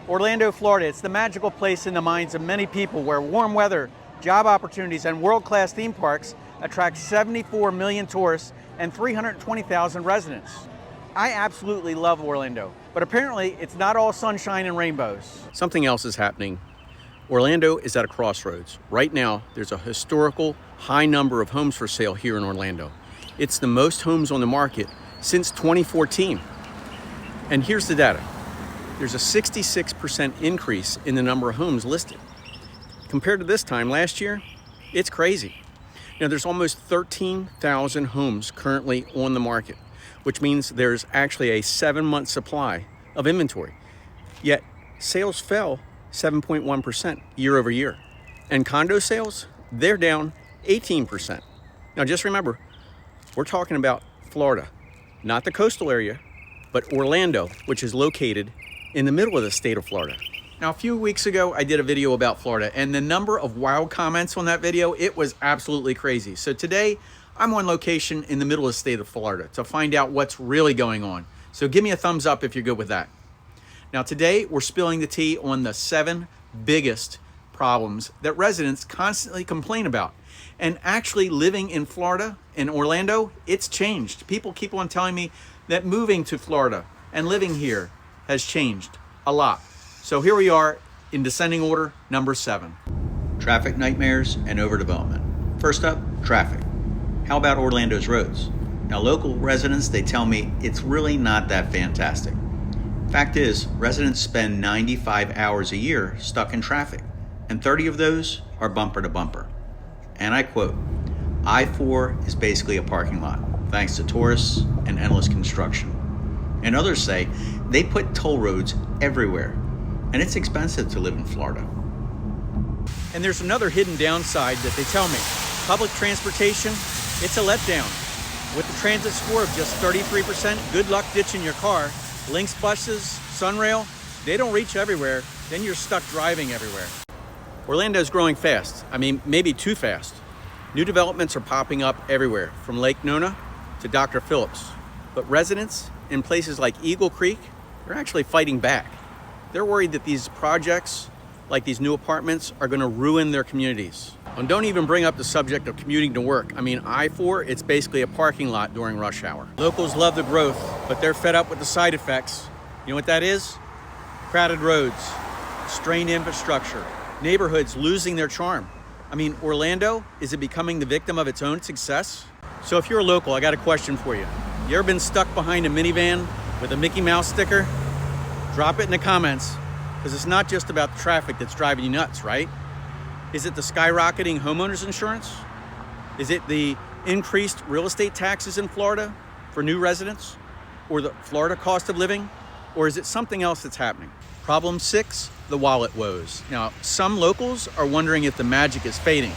Orlando, Florida, it's the magical place in the minds of many people where warm weather, job opportunities, and world-class theme parks attract 74 million tourists and 320,000 residents. I absolutely love Orlando, but apparently it's not all sunshine and rainbows. Something else is happening. Orlando is at a crossroads. Right now, there's a historical high number of homes for sale here in Orlando. It's the most homes on the market since 2014. And here's the data. There's a 66% increase in the number of homes listed. Compared to this time last year, it's crazy. Now, there's almost 13,000 homes currently on the market, which means there's actually a 7-month supply of inventory. Yet, sales fell 7.1% year over year. And condo sales, they're down 18%. Now, just remember, we're talking about Florida, not the coastal area, but Orlando, which is located in the middle of the state of Florida. Now, a few weeks ago, I did a video about Florida, and the number of wild comments on that video, it was absolutely crazy. So today, I'm on location in the middle of the state of Florida to find out what's really going on. So give me a thumbs up if you're good with that. Now, today, we're spilling the tea on the 7 biggest problems that residents constantly complain about. And actually living in Florida, in Orlando, it's changed. People keep on telling me that moving to Florida and living here has changed a lot. So here we are in descending order, number 7. Traffic nightmares and overdevelopment. First up, traffic. How about Orlando's roads? Now, local residents, they tell me it's really not that fantastic. Fact is, residents spend 95 hours a year stuck in traffic, and 30 of those are bumper to bumper. And I quote, I-4 is basically a parking lot, thanks to tourists and endless construction. And others say they put toll roads everywhere, and it's expensive to live in Florida. And there's another hidden downside that they tell me. Public transportation, it's a letdown. With the transit score of just 33%, good luck ditching your car. Lynx buses, Sunrail, they don't reach everywhere, then you're stuck driving everywhere. Orlando's growing fast. I mean, maybe too fast. New developments are popping up everywhere, from Lake Nona to Dr. Phillips. But residents in places like Eagle Creek, they're actually fighting back. They're worried that these projects, like these new apartments, are going to ruin their communities. And don't even bring up the subject of commuting to work. I mean, I-4, it's basically a parking lot during rush hour. Locals love the growth, but they're fed up with the side effects. You know what that is? Crowded roads, strained infrastructure, neighborhoods losing their charm. I mean, Orlando, is it becoming the victim of its own success? So if you're a local, I got a question for you. You ever been stuck behind a minivan with a Mickey Mouse sticker? Drop it in the comments, because it's not just about the traffic that's driving you nuts, right? Is it the skyrocketing homeowners insurance? Is it the increased real estate taxes in Florida for new residents? Or the Florida cost of living? Or is it something else that's happening? Problem 6, the wallet woes. Now, some locals are wondering if the magic is fading.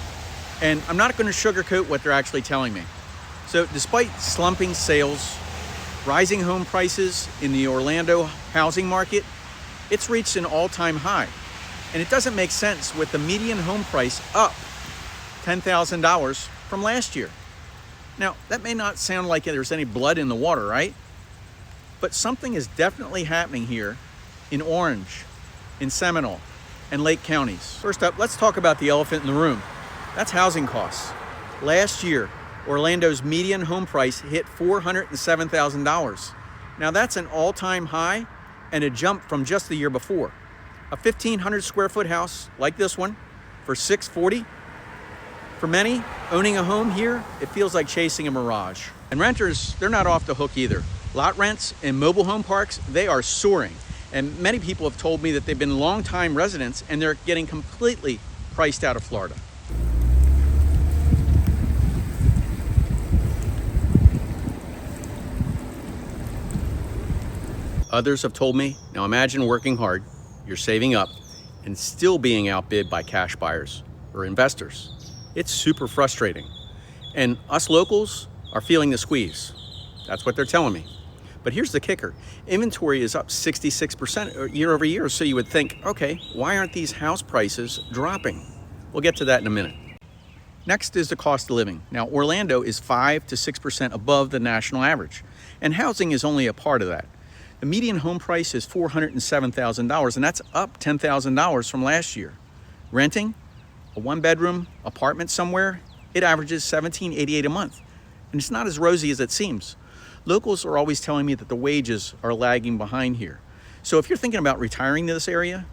And I'm not going to sugarcoat what they're actually telling me. So despite slumping sales, rising home prices in the Orlando housing market, it's reached an all-time high. And it doesn't make sense with the median home price up $10,000 from last year. Now, that may not sound like there's any blood in the water, right? But something is definitely happening here in Orange, in Seminole, and Lake counties. First up, let's talk about the elephant in the room. That's housing costs. Last year, Orlando's median home price hit $407,000. Now that's an all-time high and a jump from just the year before. A 1,500 square foot house like this one for $640. For many, owning a home here, it feels like chasing a mirage. And renters, they're not off the hook either. Lot rents and mobile home parks, they are soaring. And many people have told me that they've been longtime residents and they're getting completely priced out of Florida. Others have told me, now imagine working hard, you're saving up, and still being outbid by cash buyers or investors. It's super frustrating. And us locals are feeling the squeeze. That's what they're telling me. But here's the kicker. Inventory is up 66% year over year, so you would think, okay, why aren't these house prices dropping? We'll get to that in a minute. Next is the cost of living. Now, Orlando is 5 to 6% above the national average, and housing is only a part of that. The median home price is $407,000, and that's up $10,000 from last year. Renting a one-bedroom apartment somewhere, it averages $1,788 a month, and it's not as rosy as it seems. Locals are always telling me that the wages are lagging behind here. So if you're thinking about retiring to this area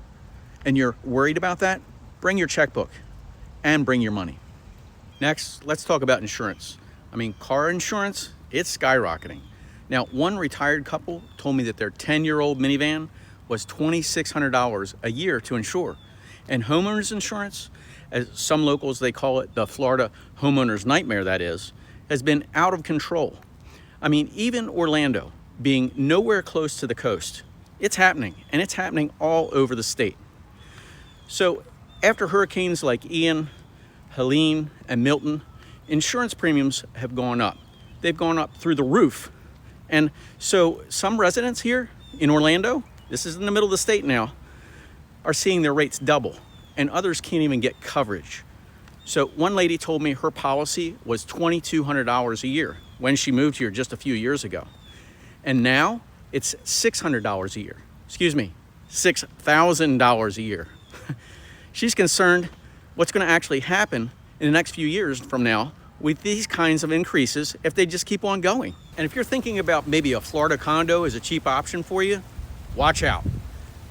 and you're worried about that, bring your checkbook and bring your money. Next, let's talk about insurance. I mean, car insurance, it's skyrocketing. Now, one retired couple told me that their 10-year-old minivan was $2,600 a year to insure. And homeowners insurance, as some locals, they call it the Florida homeowner's nightmare, that is, has been out of control. I mean, even Orlando, being nowhere close to the coast, it's happening, and it's happening all over the state. So after hurricanes like Ian, Helene, and Milton, insurance premiums have gone up. They've gone up through the roof. And so some residents here in Orlando, this is in the middle of the state now, are seeing their rates double, and others can't even get coverage. So one lady told me her policy was $2,200 a year when she moved here just a few years ago. And now it's $600 a year. Excuse me, $6,000 a year. She's concerned what's going to actually happen in the next few years from now with these kinds of increases if they just keep on going. And if you're thinking about maybe a Florida condo as a cheap option for you, watch out.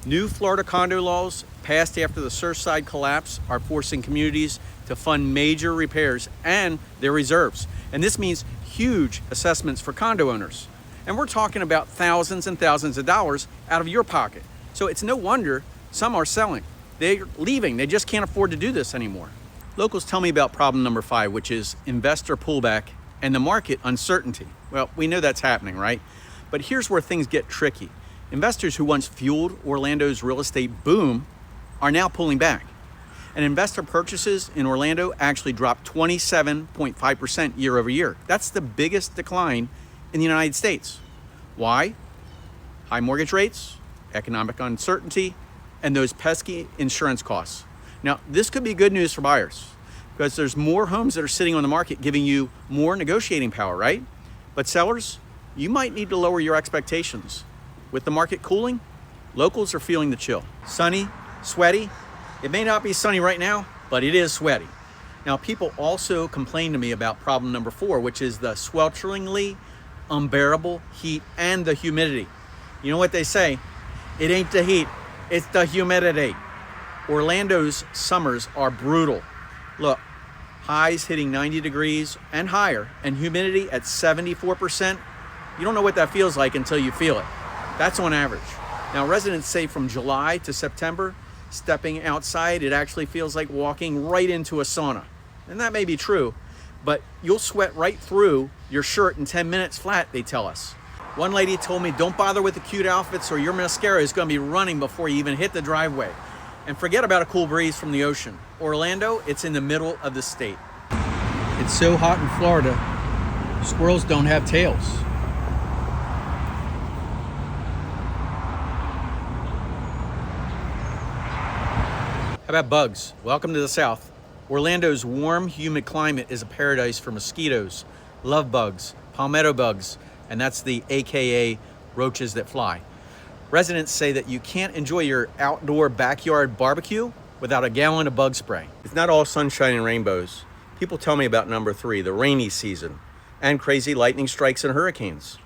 New Florida condo laws passed after the Surfside collapse are forcing communities to fund major repairs and their reserves. And this means huge assessments for condo owners. And we're talking about thousands and thousands of dollars out of your pocket. So it's no wonder some are selling. They're leaving. They just can't afford to do this anymore. Locals tell me about problem number 5, which is investor pullback and the market uncertainty. Well, we know that's happening, right? But here's where things get tricky. Investors who once fueled Orlando's real estate boom are now pulling back. And investor purchases in Orlando actually dropped 27.5% year over year. That's the biggest decline in the United States. Why? High mortgage rates, economic uncertainty, and those pesky insurance costs. Now, this could be good news for buyers because there's more homes that are sitting on the market giving you more negotiating power, right? But sellers, you might need to lower your expectations. With the market cooling, locals are feeling the chill. Sunny, sweaty. It may not be sunny right now, but it is sweaty. Now, people also complain to me about problem number 4, which is the swelteringly unbearable heat and the humidity. You know what they say? It ain't the heat, it's the humidity. Orlando's summers are brutal. Look, highs hitting 90 degrees and higher, and humidity at 74%. You don't know what that feels like until you feel it. That's on average. Now, residents say from July to September, stepping outside, it actually feels like walking right into a sauna. And that may be true, but you'll sweat right through your shirt in 10 minutes flat, they tell us. One lady told me, don't bother with the cute outfits or your mascara is going to be running before you even hit the driveway. And forget about a cool breeze from the ocean. Orlando, it's in the middle of the state. It's so hot in Florida, squirrels don't have tails. How about bugs? Welcome to the South. Orlando's warm, humid climate is a paradise for mosquitoes, love bugs, palmetto bugs, and that's the AKA roaches that fly. Residents say that you can't enjoy your outdoor backyard barbecue without a gallon of bug spray. It's not all sunshine and rainbows. People tell me about number 3, the rainy season, and crazy lightning strikes and hurricanes.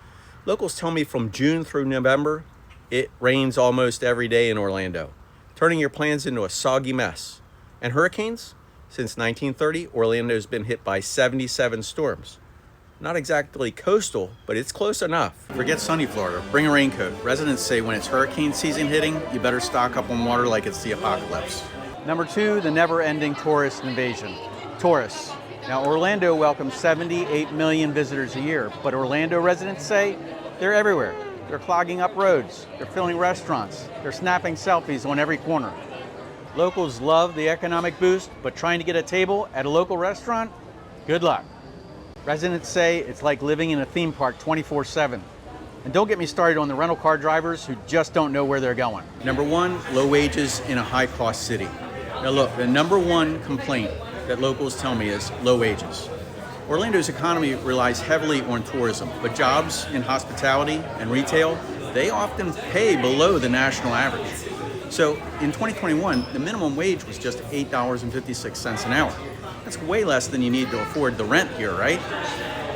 Locals tell me from June through November, it rains almost every day in Orlando, turning your plans into a soggy mess. And hurricanes? Since 1930, Orlando's been hit by 77 storms. Not exactly coastal, but it's close enough. Forget sunny Florida, bring a raincoat. Residents say when it's hurricane season hitting, you better stock up on water like it's the apocalypse. Number 2, the never-ending tourist invasion. Tourists. Now, Orlando welcomes 78 million visitors a year, but Orlando residents say they're everywhere. They're clogging up roads, they're filling restaurants, they're snapping selfies on every corner. Locals love the economic boost, but trying to get a table at a local restaurant, good luck. Residents say it's like living in a theme park 24/7. And don't get me started on the rental car drivers who just don't know where they're going. Number 1, low wages in a high-cost city. Now look, the number 1 complaint that locals tell me is low wages. Orlando's economy relies heavily on tourism, but jobs in hospitality and retail they often pay below the national average. So in 2021, the minimum wage was just $8.56 an hour. That's way less than you need to afford the rent here, right?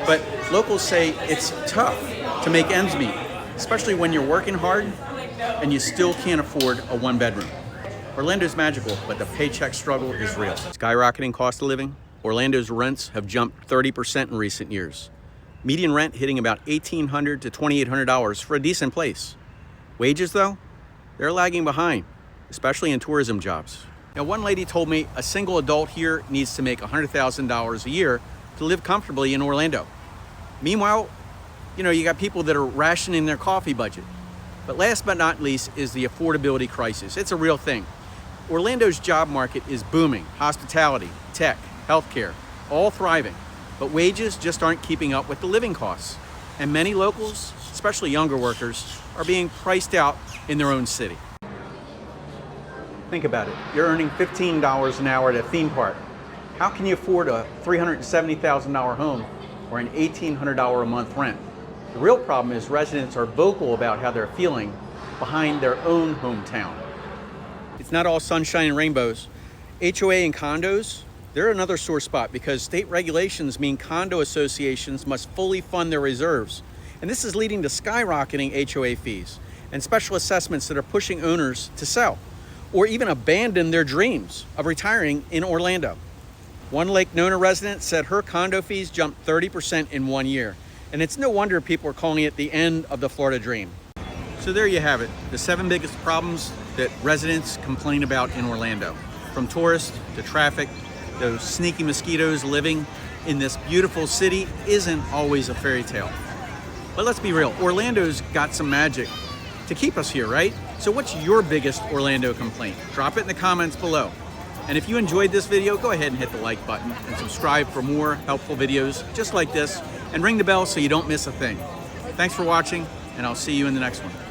But locals say it's tough to make ends meet, especially when you're working hard and you still can't afford a one-bedroom. Orlando's magical, but the paycheck struggle is real. Skyrocketing cost of living. Orlando's rents have jumped 30% in recent years. Median rent hitting about $1,800 to $2,800 for a decent place. Wages, though, they're lagging behind, especially in tourism jobs. Now, one lady told me a single adult here needs to make $100,000 a year to live comfortably in Orlando. Meanwhile, you got people that are rationing their coffee budget. But last but not least is the affordability crisis. It's a real thing. Orlando's job market is booming. Hospitality, tech, healthcare, all thriving. But wages just aren't keeping up with the living costs. And many locals, especially younger workers, are being priced out in their own city. Think about it. You're earning $15 an hour at a theme park. How can you afford a $370,000 home or an $1,800 a month rent? The real problem is residents are vocal about how they're feeling behind their own hometown. It's not all sunshine and rainbows. HOA and condos, they're another sore spot because state regulations mean condo associations must fully fund their reserves. And this is leading to skyrocketing HOA fees and special assessments that are pushing owners to sell or even abandon their dreams of retiring in Orlando. One Lake Nona resident said her condo fees jumped 30% in 1 year. And it's no wonder people are calling it the end of the Florida dream. So there you have it, the 7 biggest problems that residents complain about in Orlando. From tourists to traffic, those sneaky mosquitoes living in this beautiful city isn't always a fairy tale. But let's be real, Orlando's got some magic to keep us here, right? So what's your biggest Orlando complaint? Drop it in the comments below. And if you enjoyed this video, go ahead and hit the like button and subscribe for more helpful videos just like this, and ring the bell so you don't miss a thing. Thanks for watching, and I'll see you in the next one.